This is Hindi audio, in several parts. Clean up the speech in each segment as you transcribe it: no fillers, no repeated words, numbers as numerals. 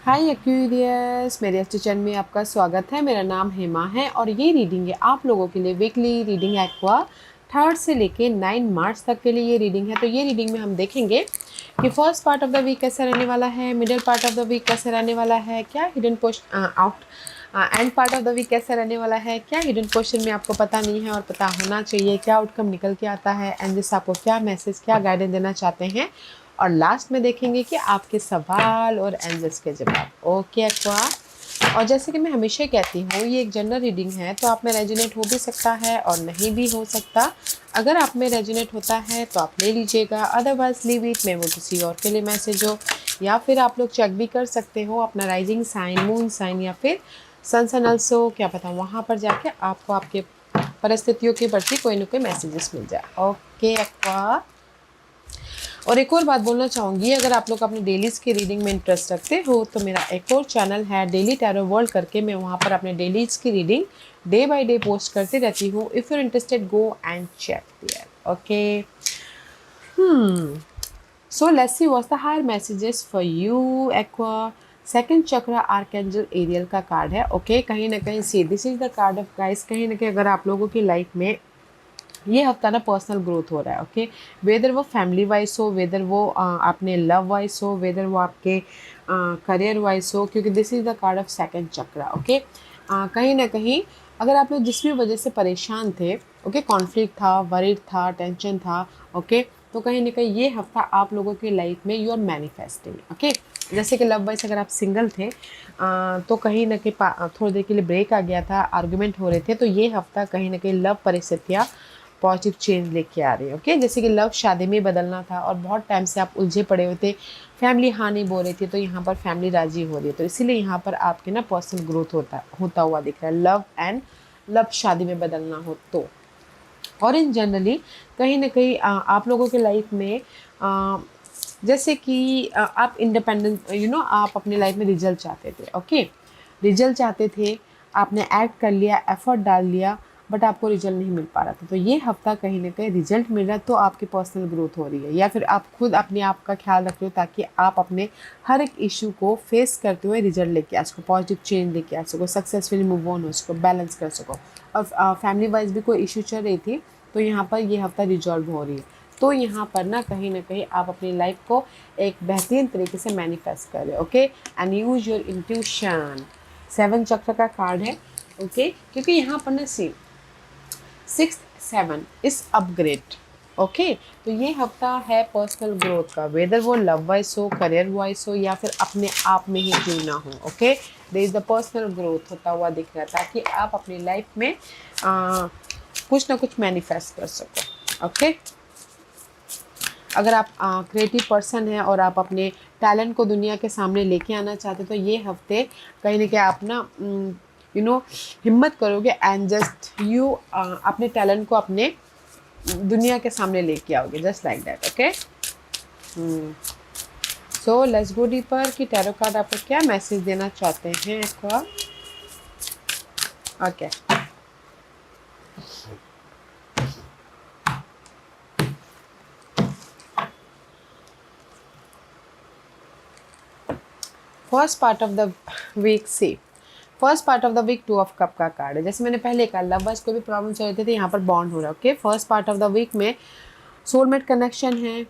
हाय एक्वेरियस, मेरे इस किचन में आपका स्वागत है। मेरा नाम हेमा है और ये रीडिंग है आप लोगों के लिए वीकली रीडिंग एक्वा 3 से लेके 9 मार्च तक के लिए ये रीडिंग है। तो ये रीडिंग में हम देखेंगे कि first part of the week कैसा रहने वाला है, middle part of the week कैसा रहने वाला है, क्या hidden post out end part of the week कैसा रहने वाला है, क्या हिडन क्वेश्चन में आपको पता नहीं है और पता होना चाहिए, क्या आउटकम निकल के आता है एंड जिस आपको क्या मैसेज क्या गाइडेंस देना चाहते हैं, और लास्ट में देखेंगे कि आपके सवाल और एंजल्स के जवाब। Okay aqua. और जैसे कि मैं हमेशा कहती हूँ, ये एक जनरल रीडिंग है तो आप में रेजोनेट हो भी सकता है और नहीं भी हो सकता। अगर आप में रेजोनेट होता है तो आप ले लीजिएगा, अदरवाइज लीव इट, में वो किसी और के लिए मैसेज हो। या फिर आप लोग चेक भी कर सकते हो अपना राइजिंग साइन, मून साइन या फिर सन सन अल्सो, क्या पता वहाँ पर जाके आपको आपके परिस्थितियों के प्रति कोई ना कोई मैसेजेस मिल जाए। Okay aqua. और एक और बात बोलना चाहूँगी, अगर आप लोग अपने डेलीज़ की रीडिंग में इंटरेस्ट रखते हो तो मेरा एक और चैनल है डेली टैरो वर्ल्ड करके, मैं वहाँ पर अपने डेलीज़ की reading day by day post करती रहती हूँ। If you interested go and check there. Okay. So let's see what's the higher messages for you aqua. Second chakra archangel Ariel का कार्ड है। ओके, कहीं ना कहीं see this is the card of guys. कहीं ना कहीं अगर आप लोगों की लाइफ में ये हफ्ता ना पर्सनल ग्रोथ हो रहा है। ओके, वेदर वो फैमिली वाइज हो, वेदर वो अपने लव वाइज हो, वेदर वो आपके करियर वाइज हो, क्योंकि this is the card of second चक्र। ओके, कहीं ना कहीं अगर आप लोग जिस भी वजह से परेशान थे, ओके, कॉन्फ्लिक्ट था, वरीड था, टेंशन था, ओके, तो कहीं ना कहीं ये हफ्ता आप लोगों की लाइफ में यू आर मैनिफेस्टिंग। ओके, जैसे कि लव वाइज अगर आप सिंगल थे तो कहीं ना कहीं थोड़ी देर के लिए ब्रेक आ गया था, आर्गुमेंट हो रहे थे, तो ये हफ्ता कहीं ना कहीं लव परिस्थितियाँ पॉजिटिव चेंज लेके आ रही है। ओके, जैसे कि लव शादी में बदलना था और बहुत टाइम से आप उलझे पड़े हुए थे, फैमिली हाँ नहीं बोल रही थी, तो यहाँ पर फैमिली राजी हो रही है, तो इसीलिए यहाँ पर आपके ना पर्सनल ग्रोथ होता हुआ दिख रहा है, लव एंड लव शादी में बदलना हो तो। और इन जनरली कहीं ना कहीं आप लोगों के लाइफ में जैसे कि आप इंडिपेंडेंट आप अपनी लाइफ में रिजल्ट चाहते थे। ओके, रिजल्ट चाहते थे, आपने एक्ट कर लिया, एफर्ट डाल लिया, बट आपको रिजल्ट नहीं मिल पा रहा था। तो ये हफ्ता कहीं ना कहीं रिजल्ट मिल रहा है, तो आपकी पर्सनल ग्रोथ हो रही है, या फिर आप खुद अपने आप का ख्याल रख रहे हो ताकि आप अपने हर एक इशू को फेस करते हुए रिजल्ट लेके आ सको, पॉजिटिव चेंज लेके आ सको, सक्सेसफुली मूव ऑन हो सको, बैलेंस कर सको। और फैमिली वाइज भी कोई इशू चल रही थी तो यहाँ पर ये हफ्ता रिजॉल्व हो रही है। तो यहाँ पर ना कहीं आप अपनी लाइफ को एक बेहतरीन तरीके से मैनिफेस्ट करें। Okay, and use your intuition. 7 चक्र का कार्ड है। ओके, क्योंकि यहाँ पर ना सी 6 7 इज अपग्रेड। ओके, तो ये हफ्ता है पर्सनल ग्रोथ का, वेदर वो लव वाइज हो, करियर वाइज हो, या फिर अपने आप में ही क्यों ना हो। Okay, there is the personal growth होता हुआ दिख रहा था कि आप अपनी लाइफ में कुछ ना कुछ मैनिफेस्ट कर सको। ओके, अगर आप क्रिएटिव पर्सन हैं और आप अपने टैलेंट को दुनिया के सामने लेके आना चाहते तो ये हफ्ते कहीं ना कहीं आप ना हिम्मत करोगे एंड जस्ट यू अपने टैलेंट को अपने दुनिया के सामने लेके आओगे, just like that. Okay, so let's go deeper कि टैरो कार्ड आपको क्या मैसेज देना चाहते हैं आपको। Okay, first part of the week see, first part of the week 2 of cup का कार्ड है। जैसे मैंने पहले कहा, लव वाइज कोई भी प्रॉब्लम चल रही थी, यहाँ पर बॉन्ड हो रहा है। Okay, first part of the week में सोलमेट कनेक्शन है,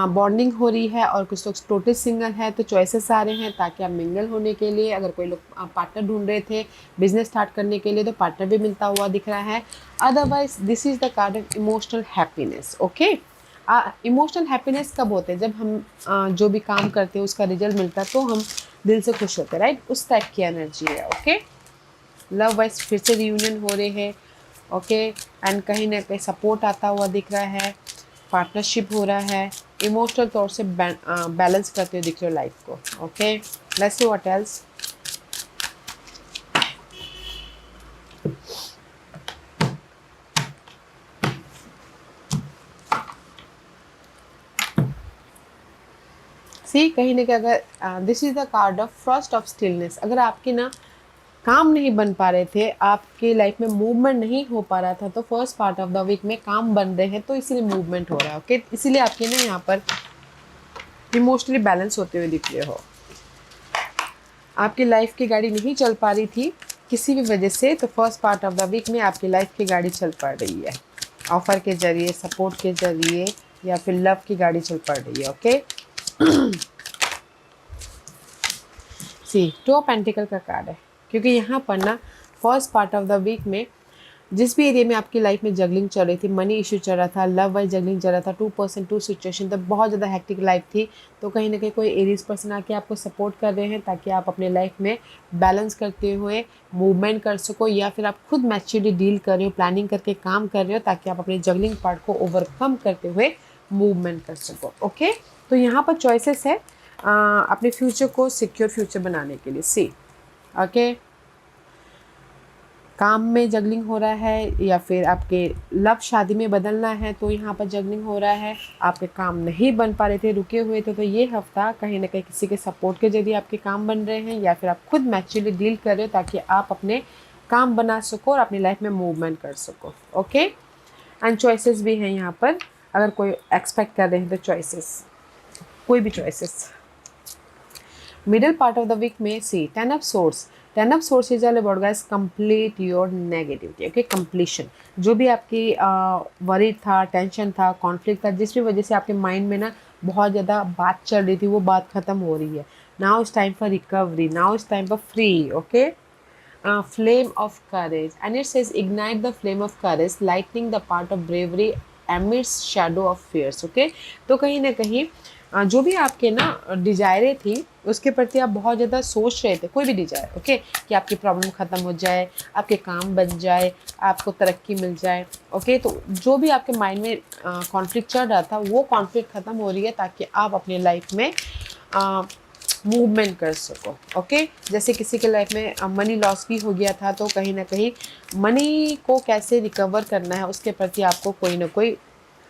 बॉन्डिंग हो रही है, और कुछ लोग टोटल सिंगल है तो चॉइसेस आ रहे हैं ताकि आप मिंगल होने के लिए, अगर कोई लोग पार्टनर ढूंढ रहे थे बिजनेस स्टार्ट करने के लिए तो पार्टनर भी मिलता हुआ दिख रहा है। Otherwise this is the card of emotional happiness. Okay, emotional happiness कब होते हैं, जब हम जो भी काम करते हैं उसका रिजल्ट मिलता है तो हम दिल से खुश होते हैं, राइट, उस टाइप की एनर्जी है। ओके, लव वाइज फिर से रियूनियन हो रहे हैं। ओके, एंड कहीं ना कहीं सपोर्ट आता हुआ दिख रहा है, पार्टनरशिप हो रहा है, इमोशनल तौर से बैलेंस करते हुए दिख रहे हो लाइफ को। Okay, let's see what else. See कहीं ना कहीं अगर this is the card of frost of stillness, अगर आपके ना काम नहीं बन पा रहे थे, आपकी लाइफ में मूवमेंट नहीं हो पा रहा था, तो first part of the week में काम बन रहे हैं तो इसीलिए मूवमेंट हो रहा है। ओके, इसीलिए आपके ना यहाँ पर इमोशनली बैलेंस होते हुए दिख रहे हो। आपकी लाइफ की गाड़ी नहीं चल पा रही थी किसी भी वजह से, तो first part of the week में आपकी लाइफ की गाड़ी चल पा रही है, ऑफर के जरिए, सपोर्ट के जरिए, या फिर लव की गाड़ी चल पड़ रही है। Okay, see two of pentacle का कार्ड है, क्योंकि यहाँ पर ना फर्स्ट पार्ट ऑफ द वीक में जिस भी एरिया में आपकी लाइफ में जगलिंग चल रही थी, मनी इशू चल रहा था, लव वाइज जगलिंग चल रहा था, 2% 2 सिचुएशन था, बहुत ज़्यादा हेक्टिक लाइफ थी, तो कहीं ना कहीं कोई एरीज पर्सन आके आपको सपोर्ट कर रहे हैं ताकि आप अपने लाइफ में बैलेंस करते हुए मूवमेंट कर सको, या फिर आप खुद मैच्योरली डील कर रहे हो, प्लानिंग करके काम कर रहे हो ताकि आप अपने जगलिंग पार्ट को ओवरकम करते हुए मूवमेंट कर सको। ओके, तो यहाँ पर चॉइसेस है अपने फ्यूचर को सिक्योर फ्यूचर बनाने के लिए। सी ओके, काम में जगलिंग हो रहा है, या फिर आपके लव शादी में बदलना है तो यहाँ पर जगलिंग हो रहा है, आपके काम नहीं बन पा रहे थे, रुके हुए थे, तो ये हफ्ता कहीं ना कहीं किसी के सपोर्ट के जरिए आपके काम बन रहे हैं, या फिर आप खुद मैच्योरली डील कर रहे हो ताकि आप अपने काम बना सको और अपनी लाइफ में मूवमेंट कर सको। ओके, एंड चॉइसेस भी हैं यहाँ पर, अगर कोई एक्सपेक्ट कर रहे हैं तो चॉइसेस, कोई भी choices. Middle part of the week में see 10 of swords. 10 of swords is all about guys complete your negativity. Okay, completion, जो भी आपकी वरी था, टेंशन था, कॉन्फ्लिक्ट था, जिस भी वजह से आपके माइंड में ना बहुत ज़्यादा बात चल रही थी, वो बात ख़त्म हो रही है। Now it's time for recovery, now it's time for free. Okay, flame of courage, and it says ignite the flame of courage, lightening the part of bravery amidst shadow of fears. Okay, तो कहीं ना कहीं जो भी आपके ना डिजायरें थी उसके प्रति आप बहुत ज़्यादा सोच रहे थे, कोई भी डिजायर, ओके, कि आपकी प्रॉब्लम ख़त्म हो जाए, आपके काम बन जाए, आपको तरक्की मिल जाए। ओके, तो जो भी आपके माइंड में कॉन्फ्लिक्ट चल रहा था वो कॉन्फ्लिक्ट ख़त्म हो रही है ताकि आप अपनी लाइफ में मूवमेंट कर सको। ओके, जैसे किसी के लाइफ में मनी लॉस भी हो गया था, तो कहीं ना कहीं मनी को कैसे रिकवर करना है उसके प्रति आपको कोई ना कोई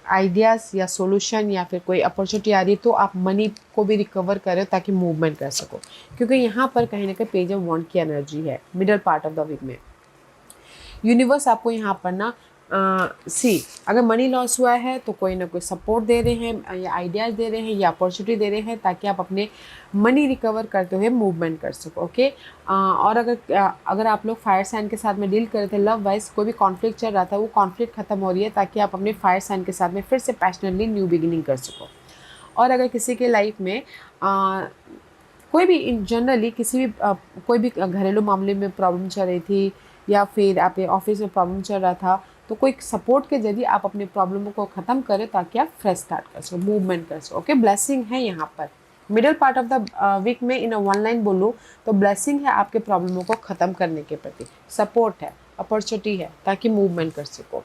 आइडियाज़ या सॉल्यूशन या फिर कोई अपॉर्चुनिटी आ रही, तो आप मनी को भी रिकवर करें ताकि मूवमेंट कर सको, क्योंकि यहाँ पर कहीं ना कहीं पेज ऑफ वॉन्ड की एनर्जी है middle part of the week में। यूनिवर्स आपको यहाँ पर ना सी अगर मनी लॉस हुआ है तो कोई ना कोई सपोर्ट दे रहे हैं, या आइडियाज़ दे रहे हैं, या अपॉर्चुनिटी दे रहे हैं ताकि आप अपने मनी रिकवर करते हुए मूवमेंट कर सको। ओके, और अगर आप लोग फायर साइन के साथ में डील कर रहे थे, लव वाइज कोई भी कॉन्फ्लिक्ट चल रहा था, वो कॉन्फ्लिक्ट खत्म हो रही है ताकि आप अपने फायर साइन के साथ में फिर से पैशनेटली न्यू बिगिनिंग कर सको। और अगर किसी के लाइफ में कोई भी इन जनरली किसी भी कोई भी घरेलू मामले में प्रॉब्लम चल रही थी, या फिर आपके ऑफिस में प्रॉब्लम चल रहा था, तो कोई सपोर्ट के जरिए आप अपने प्रॉब्लम को ख़त्म करें ताकि आप फ्रेश स्टार्ट कर सको, मूवमेंट कर सको। ओके, ब्लेसिंग है यहाँ पर middle part of the week में। इन वन लाइन बोलूँ तो ब्लेसिंग है आपके प्रॉब्लमों को ख़त्म करने के प्रति, सपोर्ट है, अपॉर्चुनिटी है ताकि मूवमेंट कर सको।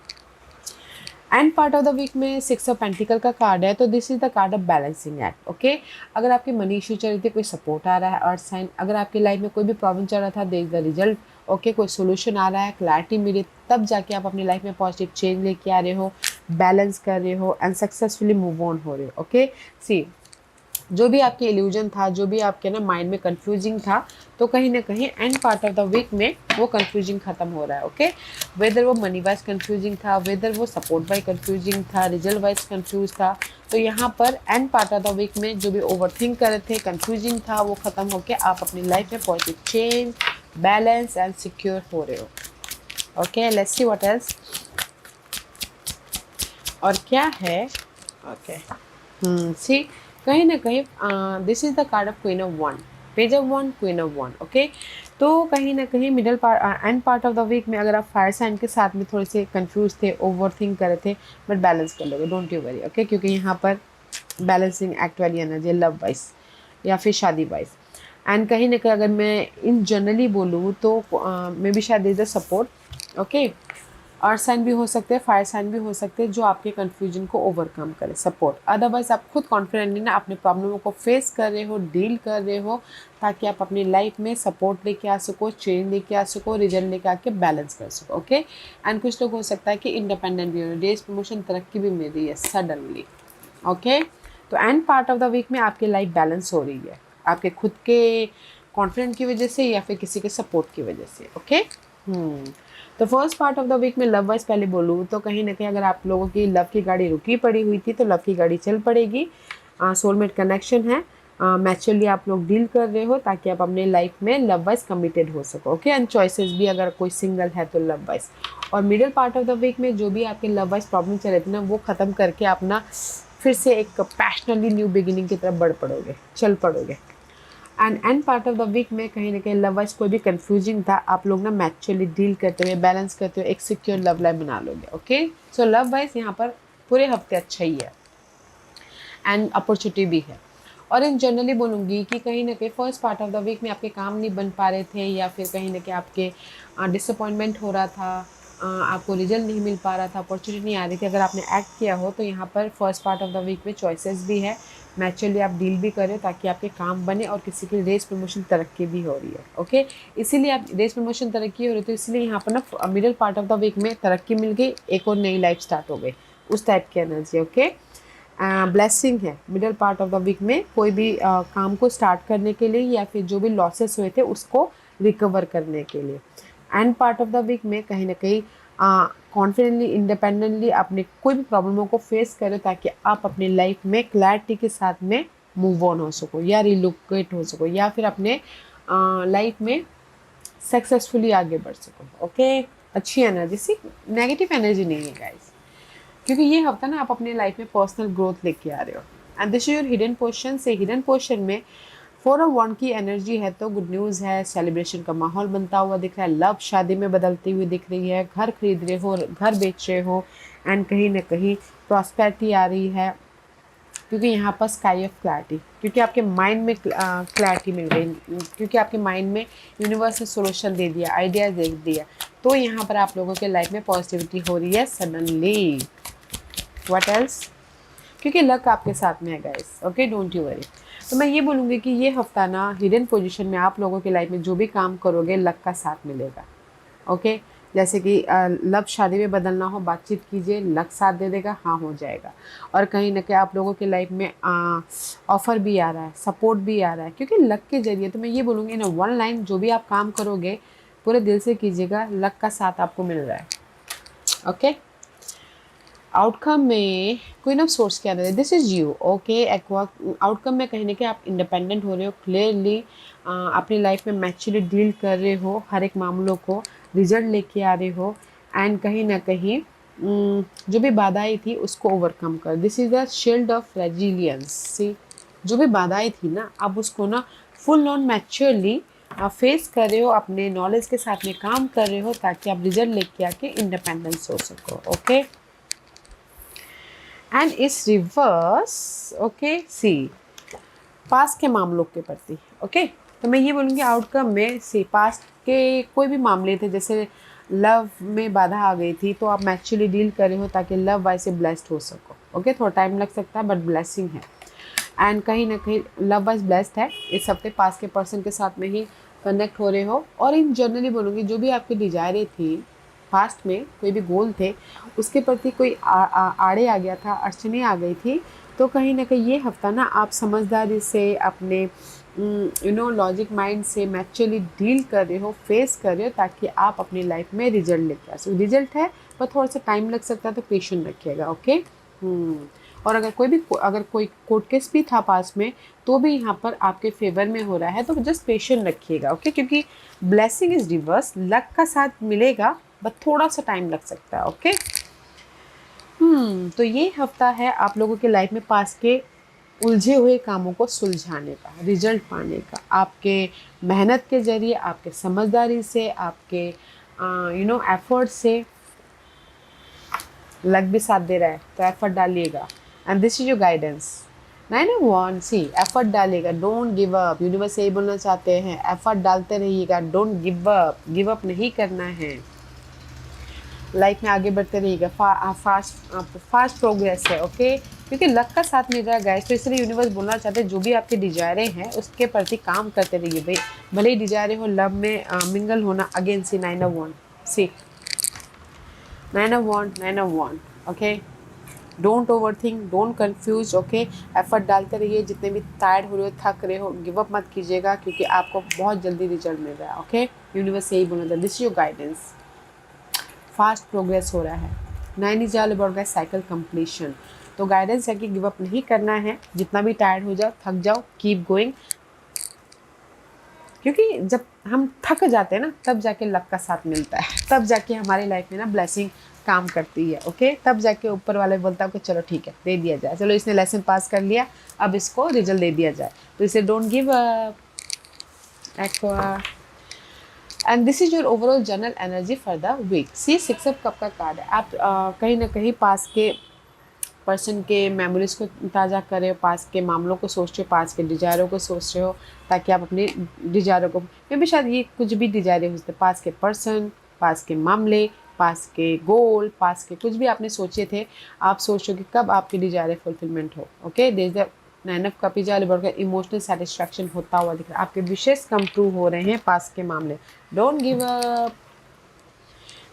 End part of the week में 6 ऑफ पेंटिकल का कार्ड है, तो this is the card of balancing act. Okay, अगर आपकी मनी इशू चल रही थी, कोई सपोर्ट आ रहा है, अर्थ साइन, अगर आपकी लाइफ में कोई भी प्रॉब्लम चल रहा था, there is the result. Okay, कोई सोल्यूशन आ रहा है, क्लैरिटी मिली, तब जाके आप अपनी लाइफ में पॉजिटिव चेंज लेके आ रहे हो, बैलेंस कर रहे हो एंड सक्सेसफुली मूव ऑन हो रहे हो। ओके, सी जो भी आपकी इल्यूजन था, जो भी आपके ना माइंड में कंफ्यूजिंग था, तो कहीं ना कहीं end part of the week में वो कंफ्यूजिंग खत्म हो रहा है। ओके, वेदर वो मनी वाइज कंफ्यूजिंग था, वेदर वो सपोर्ट वाइज कंफ्यूजिंग था, रिजल्ट वाइज कंफ्यूज था, तो यहाँ पर end part of the week में जो भी ओवर थिंक कर रहे थे, कंफ्यूजिंग था, वो खत्म होकर आप अपनी लाइफ में positive change, balance and secure हो रहे हो। Okay, let's see what else, और क्या है। ओके, सी कहीं ना कहीं this is the card of queen of one, page of one, queen of one. Okay, तो कहीं ना कहीं middle part and part of the week में अगर आप फायर साइन के साथ में थोड़े से कंफ्यूज थे, ओवर थिंक कर रहे थे, बट बैलेंस कर लोगे, डोंट यू वरी। ओके, क्योंकि यहाँ पर बैलेंसिंग एक्ट वाली एनर्जी, लव वाइज या फिर शादी वाइज। एंड कहीं ना कहीं अगर मैं इन जनरली बोलूँ तो मे बी शायद is the support. Okay, earth sign भी हो सकते हैं, फायर साइन भी हो सकते हैं, जो आपके कन्फ्यूजन को ओवरकम करे, सपोर्ट। अदरवाइज आप खुद कॉन्फिडेंटली ना अपने प्रॉब्लमों को फेस कर रहे हो, डील कर रहे हो, ताकि आप अपनी लाइफ में सपोर्ट लेके आ सको, चेंज लेके आ सको, रिजल्ट लेके आके बैलेंस कर सको। ओके, एंड कुछ लोग हो सकता है कि इंडिपेंडेंट भी हो, डेज प्रमोशन, तरक्की भी मिल रही है सडनली। ओके, तो end part of the week में आपकी लाइफ बैलेंस हो रही है, आपके खुद के कॉन्फिडेंट की वजह से या फिर किसी के सपोर्ट की वजह से। ओके, तो first part of the week में लव वाइज पहले बोलूँ तो कहीं ना कहीं अगर आप लोगों की लव की गाड़ी रुकी पड़ी हुई थी तो लव की गाड़ी चल पड़ेगी, सोलमेट कनेक्शन है, मैच्योरली आप लोग डील कर रहे हो ताकि आप अपने लाइफ में लव वाइज कमिटेड हो सको। ओके, एंड चॉइसेस भी अगर कोई सिंगल है तो लव वाइज। और middle part of the week में जो भी आपके लव वाइज प्रॉब्लम चल रहे थे ना, वो ख़त्म करके अपना फिर से एक पैशनली न्यू बिगिनिंग की तरफ बढ़ पड़ोगे, चल पड़ोगे। End part of the week में कहीं ना कहीं लव वाइज कोई भी कंफ्यूजिंग था, आप लोग ना मैच्योरली डील करते हुए, बैलेंस करते हुए एक सिक्योर लव लाइफ बना लोगे। ओके, सो लव वाइज यहाँ पर पूरे हफ्ते अच्छा ही है एंड अपॉर्चुनिटी भी है। और इन जनरली बोलूँगी कि कहीं ना कहीं first part of the week में आपके काम नहीं बन पा रहे थे, या फिर कहीं ना कहीं आपके डिसअपॉइंटमेंट हो रहा था, आपको रिजल्ट नहीं मिल पा रहा था, अपॉर्चुनिटी नहीं आ रही थी, अगर आपने एक्ट किया हो तो यहाँ पर first part of the week में चॉइसेस भी है, मैच्योरली आप डील भी करें ताकि आपके काम बने और किसी की रेस प्रमोशन तरक्की भी हो रही है। ओके, इसीलिए आप रेस प्रमोशन तरक्की हो रही है, तो इसलिए यहाँ पर ना middle part of the week में तरक्की मिल गई, एक और नई लाइफ स्टार्ट हो गई, उस टाइप की एनर्जी। ओके, ब्लेसिंग है middle part of the week में कोई भी काम को स्टार्ट करने के लिए, या फिर जो भी लॉसेस हुए थे उसको रिकवर करने के लिए। End part of the week में कहीं ना कहीं कॉन्फिडेंटली, इंडिपेंडेंटली अपने कोई भी प्रॉब्लमों को फेस करें ताकि आप अपनी लाइफ में क्लैरिटी के साथ में मूव ऑन हो सको, या रिलोकेट हो सको, या फिर अपने लाइफ में सक्सेसफुली आगे बढ़ सको। ओके, अच्छी एनर्जी, सी नेगेटिव एनर्जी नहीं है गाइस, क्योंकि ये हफ्ता ना आप अपने लाइफ में पर्सनल ग्रोथ लेके आ रहे हो। And this is your hidden portion. से हिडन पोर्शन में 4 of 1 की एनर्जी है, तो गुड न्यूज़ है, सेलिब्रेशन का माहौल बनता हुआ दिख रहा है, लव शादी में बदलती हुई दिख रही है, घर खरीद रहे हो, घर बेच रहे हो, एंड कहीं ना कहीं प्रॉस्पेरिटी आ रही है, क्योंकि यहाँ पर स्काई ऑफ क्लैरिटी, क्योंकि आपके माइंड में क्लैरिटी मिल गई, क्योंकि आपके माइंड में यूनिवर्स ने सोल्यूशन दे दिया, आइडियाज दे दिया, तो यहाँ पर आप लोगों के लाइफ में पॉजिटिविटी हो रही है सडनली। व्हाट एल्स, क्योंकि लक आपके साथ में है guys. Okay, don't you worry. तो मैं ये बोलूँगी कि ये हफ्ता ना हिडन पोजीशन में आप लोगों की लाइफ में जो भी काम करोगे लक का साथ मिलेगा। ओके, जैसे कि लव शादी में बदलना हो, बातचीत कीजिए, लक साथ दे देगा, हाँ हो जाएगा। और कहीं ना कहीं आप लोगों की लाइफ में ऑफ़र भी आ रहा है, सपोर्ट भी आ रहा है, क्योंकि लक के जरिए। तो मैं ये बोलूँगी ना, 1 लाइन, जो भी आप काम करोगे पूरे दिल से कीजिएगा, लक का साथ आपको मिल रहा है। ओके, आउटकम में क्वीन ऑफ सोर्स क्या है, this is you. Okay aqua, outcome में कहीं ना कहीं आप इंडिपेंडेंट हो रहे हो, क्लियरली अपनी लाइफ में मैच्योरली डील कर रहे हो, हर एक मामलों को रिजल्ट लेके आ रहे हो, एंड कहीं ना कहीं जो भी बाधाएं थी उसको ओवरकम कर। This is the shield of resilience. See, जो भी बाधाएं थी ना, आप उसको ना फुल ऑन मैच्योरली फेस कर रहे हो, अपने नॉलेज के साथ में काम कर रहे हो ताकि आप रिजल्ट लेके आके इंडिपेंडेंस हो सको। ओके, एंड इस रिवर्स। ओके, सी पास के मामलों के प्रति। ओके, तो मैं ये बोलूँगी आउटकम में सी पास के कोई भी मामले थे, जैसे लव में बाधा आ गई थी, तो आप मैच्योरली डील कर रहे हो ताकि लव वाइज से ब्लेस्ड हो सको। ओके, थोड़ा टाइम लग सकता है बट ब्लेसिंग है, एंड कहीं ना कहीं लव वाइज ब्लेस्ड है। इस हफ्ते पास के पर्सन के साथ में ही कनेक्ट हो रहे हो। और इन जनरली बोलूँगी जो भी आपकी डिजायरें थी पास्ट में, कोई भी गोल थे, उसके प्रति कोई आड़े आ गया था, अड़चने आ गई थी, तो कहीं ना कहीं ये हफ्ता ना आप समझदारी से अपने लॉजिक माइंड से मैच्योरली डील कर रहे हो, फेस कर रहे हो, ताकि आप अपनी लाइफ में रिजल्ट लेके आ सको। रिजल्ट है पर थोड़ा सा टाइम लग सकता है, तो पेशेंट रखिएगा। ओके, और अगर कोई कोर्ट केस भी था पास में, तो भी यहाँ पर आपके फेवर में हो रहा है, तो जस्ट पेशेंट रखिएगा। ओके, क्योंकि ब्लेसिंग इज रिवर्स, लक का साथ मिलेगा बट थोड़ा सा टाइम लग सकता है। ओके, तो ये हफ्ता है आप लोगों के लाइफ में पास के उलझे हुए कामों को सुलझाने का, रिजल्ट पाने का, आपके मेहनत के जरिए, आपके समझदारी से, आपके एफर्ट से। लक भी साथ दे रहा है तो एफर्ट डालिएगा, and this is your guidance. 9 of 1, see effort डालिएगा, डोंट गिव अप। यूनिवर्स यही बोलना चाहते हैं, एफर्ट डालते रहिएगा, डोंट गिव अप नहीं करना है, लाइफ में आगे बढ़ते रहिएगा। फास्ट प्रोग्रेस है। ओके, क्योंकि लक का साथ मिल रहा है गाइस, तो इसलिए यूनिवर्स बोलना चाहते हैं जो भी आपकी डिजायरें हैं उसके प्रति काम करते रहिए भाई, भले ही डिजायरें हो लव में मिंगल होना। Again see 9 of 1, see 9 of 1। Okay, don't overthink, don't confuse. Okay, effort डालते रहिए, जितने भी टायर्ड हो रहे हो, थक रहे हो, गिव अप मत कीजिएगा, क्योंकि आपको बहुत जल्दी रिजल्ट मिल रहा है। ओके, यूनिवर्स यही बोलना था, this is your guidance. Fast progress हो रहा है। 9 is all about guys cycle completion. तो गाइडेंस है कि गिव अप नहीं करना है, जितना भी टायर्ड हो जाओ, थक जाओ, कीप गोइंग, क्योंकि जब हम थक जाते हैं ना तब जाके लक का साथ मिलता है, तब जाके हमारी लाइफ में ना ब्लेसिंग काम करती है। ओके, तब जाके ऊपर वाले बोलता है कि चलो ठीक है दे दिया जाए, चलो इसने लेसन पास कर लिया, अब इसको रिजल्ट दे दिया जाए। तो इसे don't give up. And this is your overall general energy for the week. See 6 of cup का कार्ड है। आप कहीं ना कहीं पास के पर्सन के मेमोरीज को ताज़ा कर रहे हो, पास के मामलों को सोच रहे हो, पास के डिजायरों को सोच रहे हो, ताकि आप अपने डिजायरों को, मे भी शायद ये कुछ भी डिजायरें हो सकते, पास के पर्सन, पास के मामले, पास के गोल, पास के कुछ भी आपने सोचे थे, आप सोच रहे हो कि कब आपकी डिजायरें फुलफिलमेंट हो। Okay, there is the 9 of cup is all about emotional satisfaction होता हुआ दिख रहा है, आपके विशेष कम ट्रू हो रहे हैं पास के मामले। Don't give up.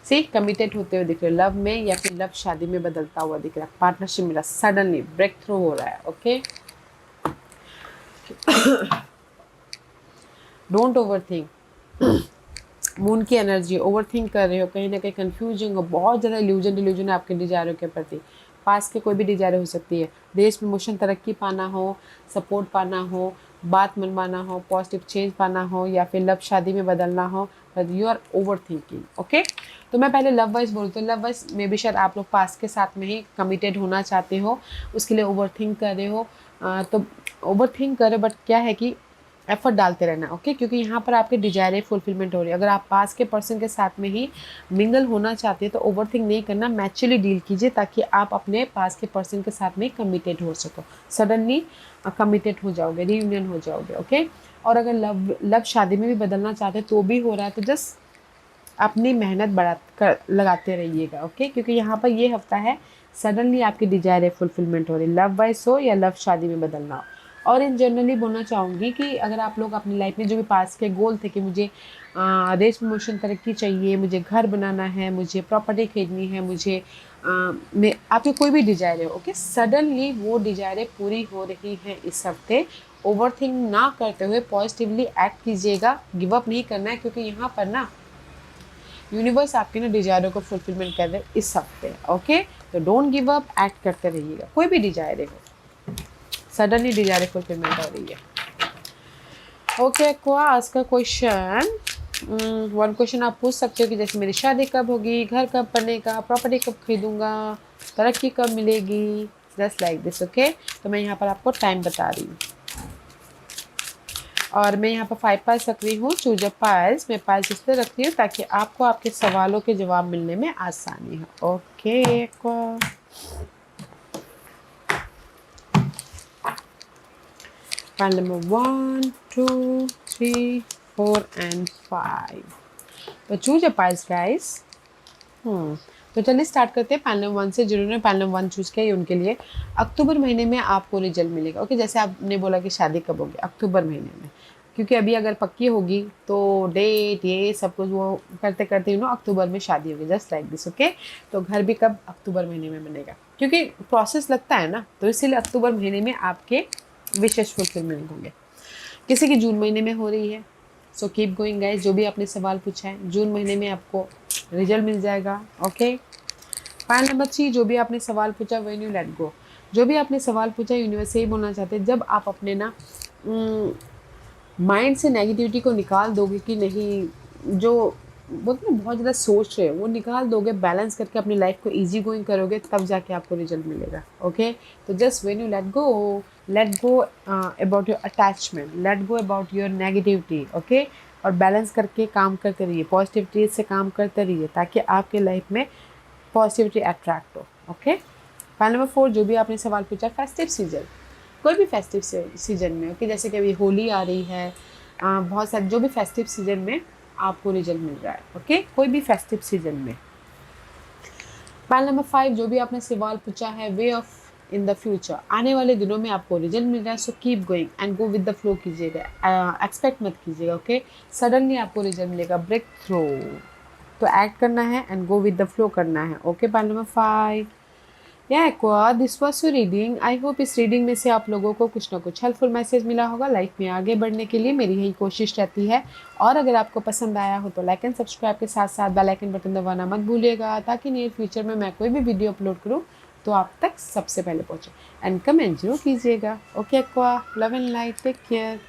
See committed होते हुए दिख रहे, लव में या फिर लव शादी में बदलता हुआ दिख रहा है, पार्टनरशिप मिला, सडनली ब्रेक थ्रू हो रहा है। Okay, don't over think. Moon की एनर्जी, ओवर थिंक कर रहे हो, कहीं ना कहीं कंफ्यूजिंग हो, बहुत ज़्यादा इल्यूजन डिल्यूजन है आपके डिजायरों के प्रति। पास के कोई भी डिजायर हो सकती है, देश प्रमोशन, तरक्की पाना हो, सपोर्ट पाना हो, बात मनवाना हो, पॉजिटिव चेंज पाना हो, या फिर लव शादी में बदलना हो, but you are overthinking. Okay, तो मैं पहले लव वाइज बोलती हूँ। लव वाइज में भी शायद आप लोग पास के साथ में ही कमिटेड होना चाहते हो, उसके लिए ओवर थिंक कर रहे हो। तो ओवर थिंक कर रहे हो, बट क्या है कि एफर्ट डालते रहना। ओके, क्योंकि यहाँ पर आपके डिजायरें फुलफिलमेंट हो रही है। अगर आप पास के पर्सन के साथ में ही मिंगल होना चाहते हैं तो ओवर थिंक नहीं करना, मैच्योरली डील कीजिए, ताकि आप अपने पास के पर्सन के साथ में कमिटेड हो सको। सडनली कमिटेड हो जाओगे, रीयूनियन हो जाओगे। ओके, और अगर लव शादी में भी बदलना चाहते हैं तो भी हो रहा है, तो जस्ट अपनी मेहनत बढ़ा कर लगाते रहिएगा। ओके, क्योंकि यहाँ पर ये हफ्ता है सडनली आपकी डिजायर फुलफिलमेंट हो रही, लव वाइज हो या लव शादी में बदलना हो। और इन जनरली बोलना चाहूँगी कि अगर आप लोग अपनी लाइफ में जो भी पास के गोल थे कि मुझे रेस प्रमोशन तरक्की चाहिए, मुझे घर बनाना है, मुझे प्रॉपर्टी खरीदनी है, मुझे आपके कोई भी डिजायर है, ओके, सडनली वो डिजायरें पूरी हो रही हैं इस हफ्ते। ओवर थिंक ना करते हुए पॉजिटिवली एक्ट कीजिएगा, गिव अप नहीं करना है, क्योंकि यहाँ पर ना यूनिवर्स आपके ना डिजायरों को फुलफिलमेंट कर रहे हैं इस हफ्ते। ओके, तो डोंट गिव अप, एक्ट करते रहिएगा, कोई भी डिजायर हो, सडनली डिजायर फुलफिलमेंट हो रही है। ओके, आज का क्वेश्चन, वन क्वेश्चन आप पूछ सकते हो कि जैसे मेरी शादी कब होगी, घर कब बनेगा, प्रॉपर्टी कब खरीदूंगा, तरक्की कब मिलेगी, जस्ट लाइक दिस। ओके, तो मैं यहाँ पर आपको टाइम बता रही हूँ, और मैं यहाँ पर 5 पाइल्स रख रही हूँ। चूज अ पाइल्स, मैं पाइल्स इसलिए रख रही हूँ ताकि आपको आपके सवालों के जवाब मिलने में आसानी हो। Okay, pile number 1, 2, 3, 4 and 5। तो चूज अ पाइल्स गाइस। तो चलिए स्टार्ट करते हैं पाइल नंबर 1 से। जिन्होंने पाइल नंबर 1 चूज किया उनके लिए अक्टूबर महीने में आपको रिजल्ट मिलेगा। ओके, जैसे आपने बोला कि शादी कब होगी, अक्टूबर महीने में, क्योंकि अभी अगर पक्की होगी तो डेट ये सब कुछ वो करते करते अक्टूबर में शादी होगी, जस्ट लाइक दिस। ओके, तो घर भी कब, अक्टूबर महीने में बनेगा, क्योंकि प्रोसेस लगता है ना, तो इसीलिए अक्टूबर महीने में आपके विशेष फुलफिलमेंट होंगे। किसी की जून महीने में हो रही है, सो कीप गोइंग गाइस। जो भी आपने सवाल पूछा है, जून महीने में आपको रिजल्ट मिल जाएगा। ओके, पॉइंट नंबर 3, जो भी आपने सवाल पूछा, व्हेन यू लेट गो, जो भी आपने सवाल पूछा यूनिवर्स यही बोलना चाहते हैं, जब आप अपने ना माइंड से नेगेटिविटी को निकाल दोगे कि नहीं, जो बोलते ना बहुत ज़्यादा सोच रहे हो वो निकाल दोगे, बैलेंस करके अपनी लाइफ को इजी गोइंग करोगे, तब जाके आपको रिजल्ट मिलेगा। ओके, तो just when you let go about your attachment, let go about your negativity. Okay, और बैलेंस करके काम करते रहिए, पॉजिटिविटी से काम करते रहिए, ताकि आपके लाइफ में पॉजिटिविटी अट्रैक्ट हो। ओके, पॉइंट नंबर 4, जो भी आपने सवाल पूछा, फेस्टिव सीजन, कोई भी फेस्टिव सीजन में। ओके, जैसे कि अभी होली आ रही है, बहुत सारे जो भी फेस्टिव सीजन में आपको रिजल्ट मिल रहा है। ओके, कोई भी फेस्टिव सीजन में। पॉइंट नंबर 5, जो भी आपने सवाल पूछा है, way of in the future, आने वाले दिनों में आपको रिजल्ट मिल रहा है, so keep going and go with the flow कीजिएगा, एक्सपेक्ट मत कीजिएगा। ओके, सडनली आपको रिजल्ट मिलेगा, ब्रेक थ्रू, तो एक्ट करना है and go with the flow करना है। ओके, पॉइंट नंबर 5, या aqua, this was your reading. I hope इस रीडिंग में से आप लोगों को कुछ ना कुछ हेल्पफुल मैसेज मिला होगा। लाइफ में आगे बढ़ने के लिए मेरी यही कोशिश रहती है, और अगर आपको पसंद आया हो तो लाइक एंड सब्सक्राइब के साथ साथ बेल आइकन बटन दबाना मत भूलिएगा, ताकि नियर फ्यूचर में मैं कोई भी वीडियो अपलोड करूँ तो आप तक सबसे पहले पहुँचे। एंड कमेंट जरूर कीजिएगा। Okay aqua, love and light, take care.